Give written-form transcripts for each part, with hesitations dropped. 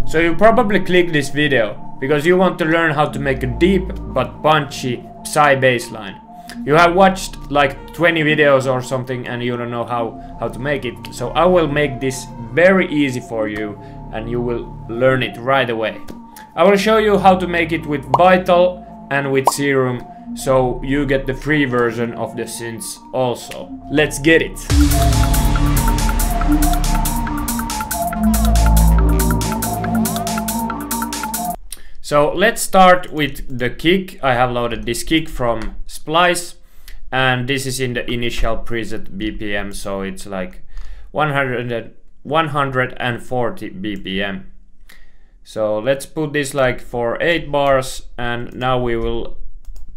So you probably click this video because you want to learn how to make a deep but punchy psy bassline. You have watched like 20 videos or something and you don't know how to make it. So I will make this very easy for you and you will learn it right away. I will show you how to make it with Vital and with Serum, so you get the free version of the synths also. Let's get it! So let's start with the kick. I have loaded this kick from Splice and this is in the initial preset BPM, so it's like 140 BPM. So let's put this like for 8 bars and now we will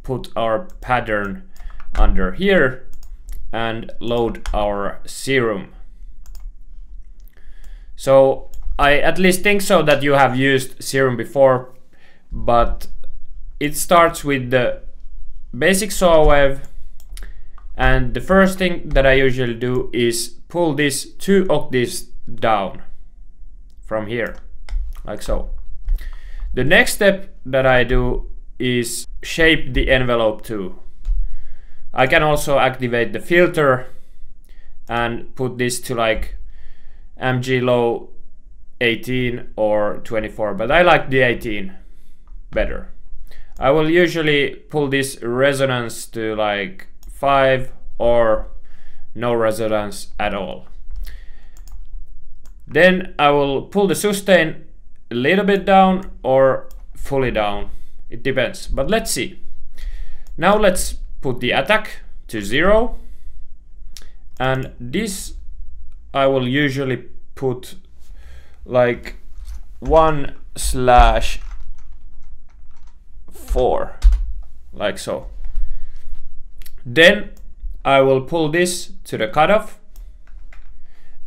put our pattern under here and load our Serum. So I at least think so that you have used Serum before, but it starts with the basic saw wave, and the first thing that I usually do is pull this 2 octaves down from here, like so. The next step that I do is shape the envelope 2. I can also activate the filter and put this to like MG low 18 or 24, but I like the 18 better. I will usually pull this resonance to like 5 or no resonance at all. Then I will pull the sustain a little bit down or fully down, it depends, but let's see. Now let's put the attack to 0, and this I will usually put like 1/4, like so. Then I will pull this to the cutoff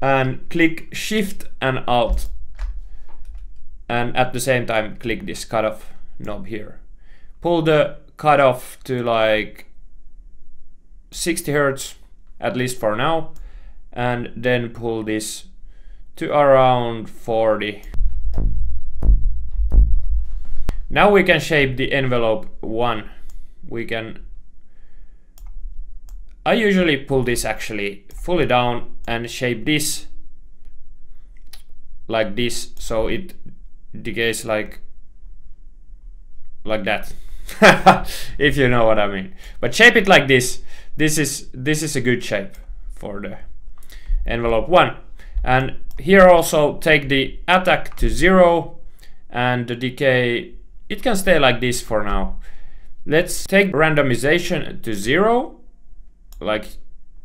and click Shift and Alt, and at the same time click this cutoff knob here. Pull the cutoff to like 60 Hz, at least for now, and then pull this to around 40. Now we can shape the envelope 1. I usually pull this actually fully down and shape this like this, so it decays like that. If you know what I mean. But shape it like this. This is a good shape for the envelope 1. And here also take the attack to 0 and the decay, it can stay like this for now. Let's take randomization to 0, like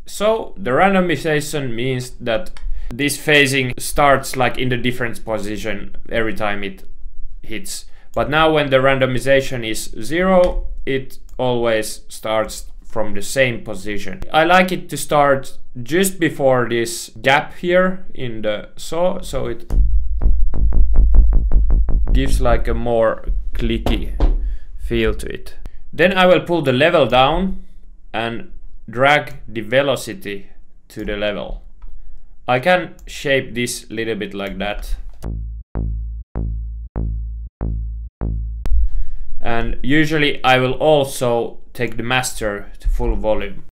so. The randomization means that this phasing starts like in the different position every time it hits. But now when the randomization is 0, it always starts from the same position. I like it to start just before this gap here in the saw, so it gives like a more clicky feel to it. Then I will pull the level down and drag the velocity to the level. I can shape this a little bit like that. And usually I will also take the master to full volume.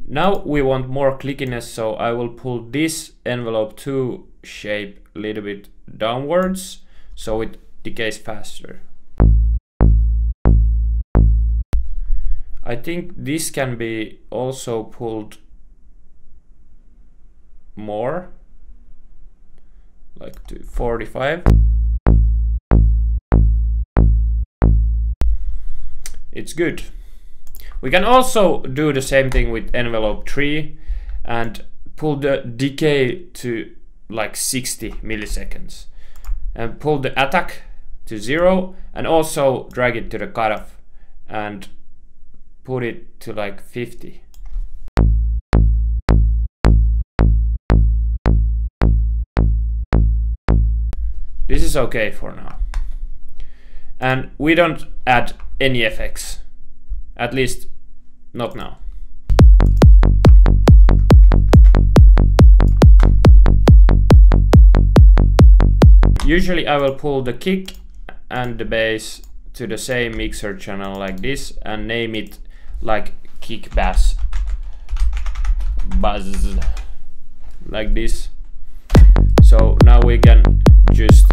Now we want more clickiness, so I will pull this envelope 2 shape a little bit downwards so it decays faster. I think this can be also pulled more, like to 45. It's good. We can also do the same thing with envelope 3 and pull the decay to like 60 milliseconds and pull the attack to 0 and also drag it to the cutoff and put it to like 50. This is okay for now. And we don't add any effects, at least not now. Usually I will pull the kick and the bass to the same mixer channel like this and name it like kick bass buzz like this. So now we can just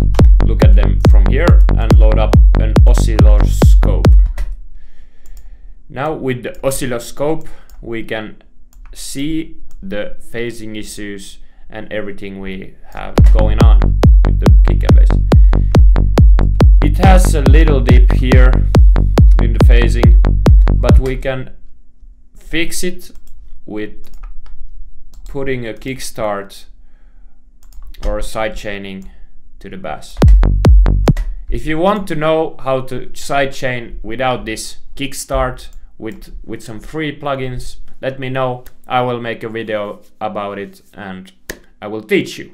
look at them from here and load up an oscilloscope. Now with the oscilloscope we can see the phasing issues and everything we have going on with the kick and bass. It has a little dip here in the phasing, but we can fix it with putting a kickstart or a sidechaining to the bass. If you want to know how to sidechain without this kickstart with some free plugins, let me know. I will make a video about it and I will teach you.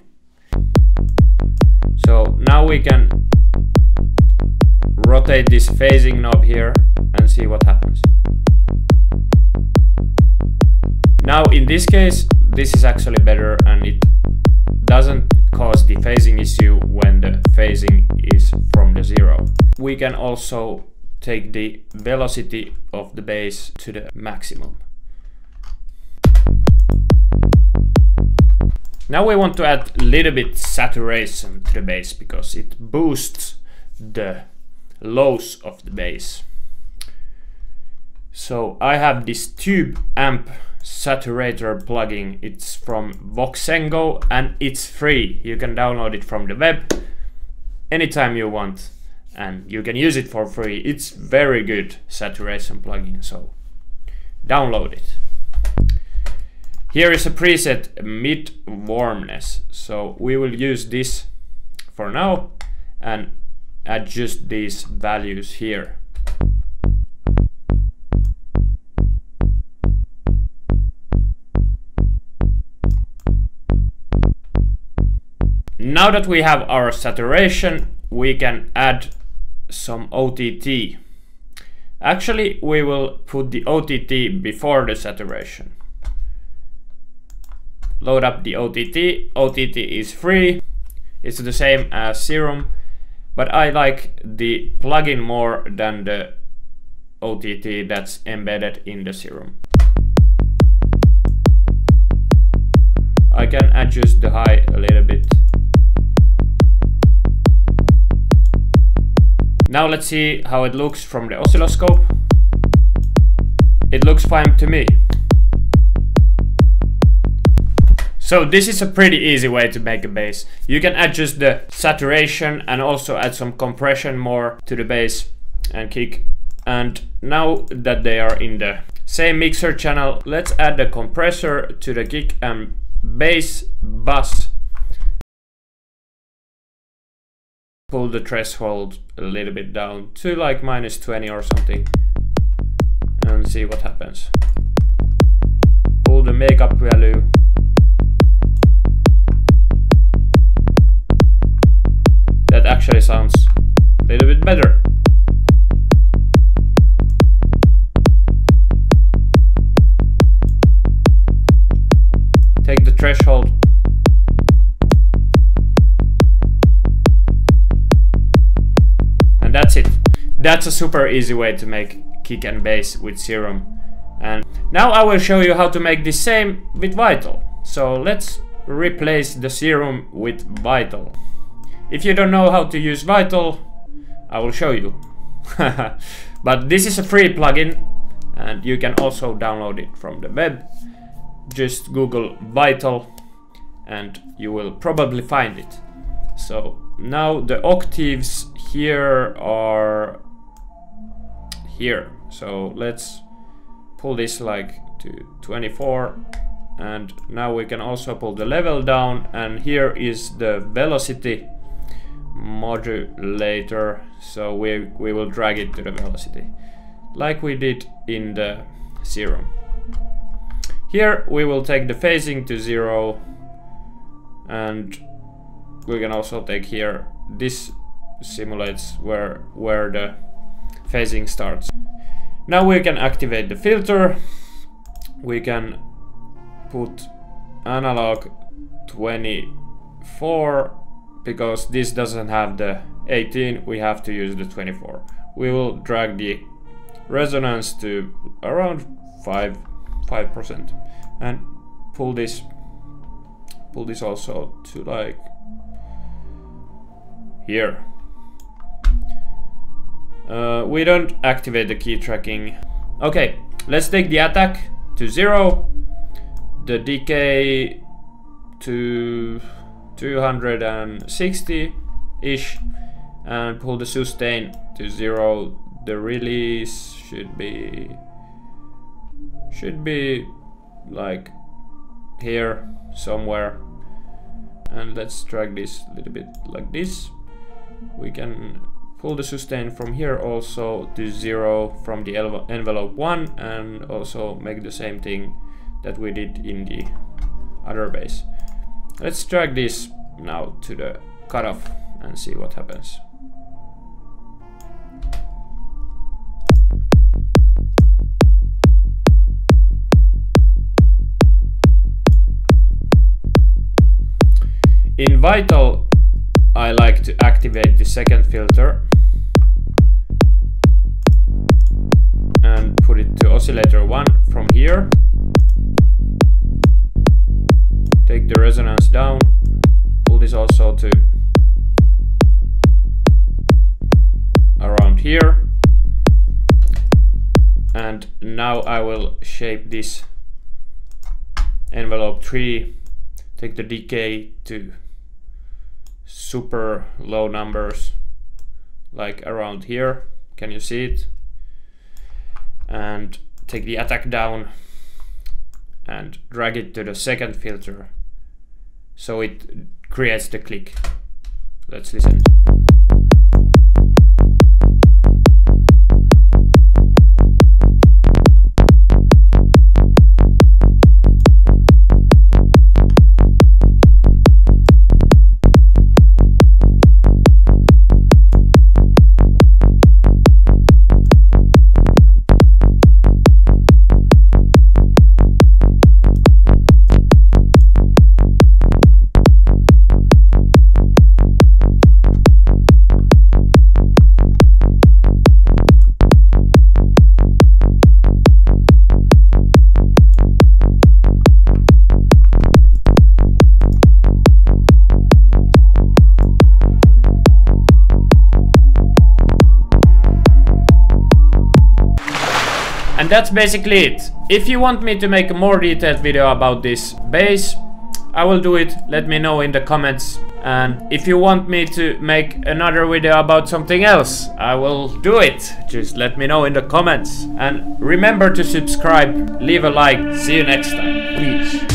So now we can rotate this phasing knob here and see what happens. Now in this case, this is actually better and it doesn't cause the phasing issue when the phasing is from the zero. We can also take the velocity of the bass to the maximum. Now we want to add a little bit saturation to the bass because it boosts the lows of the bass. So I have this tube amp saturator plugin. It's from Voxengo and it's free. You can download it from the web anytime you want and you can use it for free. It's very good saturation plugin, so download it. Here is a preset mid warmness, so we will use this for now and adjust these values here. Now that we have our saturation, we can add some OTT. Actually, we will put the OTT before the saturation. Load up the OTT. OTT is free. It's the same as Serum, but I like the plugin more than the OTT that's embedded in the Serum. I can adjust the high a little bit. Now let's see how it looks from the oscilloscope. It looks fine to me. So this is a pretty easy way to make a bass. You can adjust the saturation and also add some compression more to the bass and kick. And now that they are in the same mixer channel, let's add the compressor to the kick and bass bus. Pull the threshold a little bit down to like -20 or something and see what happens. Pull the makeup value. That actually sounds a little bit better. Take the threshold. And that's it. That's a super easy way to make kick and bass with Serum. And now I will show you how to make the same with Vital. So let's replace the Serum with Vital. If you don't know how to use Vital, I will show you. But this is a free plugin and you can also download it from the web. Just Google Vital and you will probably find it. So now the octaves here are here. So let's pull this like to 24 and now we can also pull the level down and here is the velocity modulator, so we will drag it to the velocity like we did in the Serum. Here we will take the phasing to 0 and we can also take here, this simulates where the phasing starts. Now we can activate the filter. We can put analog 24 because this doesn't have the 18, we have to use the 24. We will drag the resonance to around 5% and pull this also to like here. We don't activate the key tracking. Okay, let's take the attack to 0, the decay to 260-ish, and pull the sustain to 0. The release should be like here somewhere, and let's drag this a little bit like this. We can pull the sustain from here also to 0 from the envelope 1, and also make the same thing that we did in the other bass. Let's drag this now to the cutoff and see what happens. In Vital, I like to activate the second filter and put it to oscillator 1 from here. Take the resonance down, pull this also to around here, and now I will shape this envelope 3, take the decay to super low numbers, like around here. Can you see it? And take the attack down and drag it to the second filter so it creates the click. Let's listen. And that's basically it. If you want me to make a more detailed video about this bass, I will do it. Let me know in the comments. And if you want me to make another video about something else, I will do it. Just let me know in the comments. And remember to subscribe, leave a like. See you next time. Peace.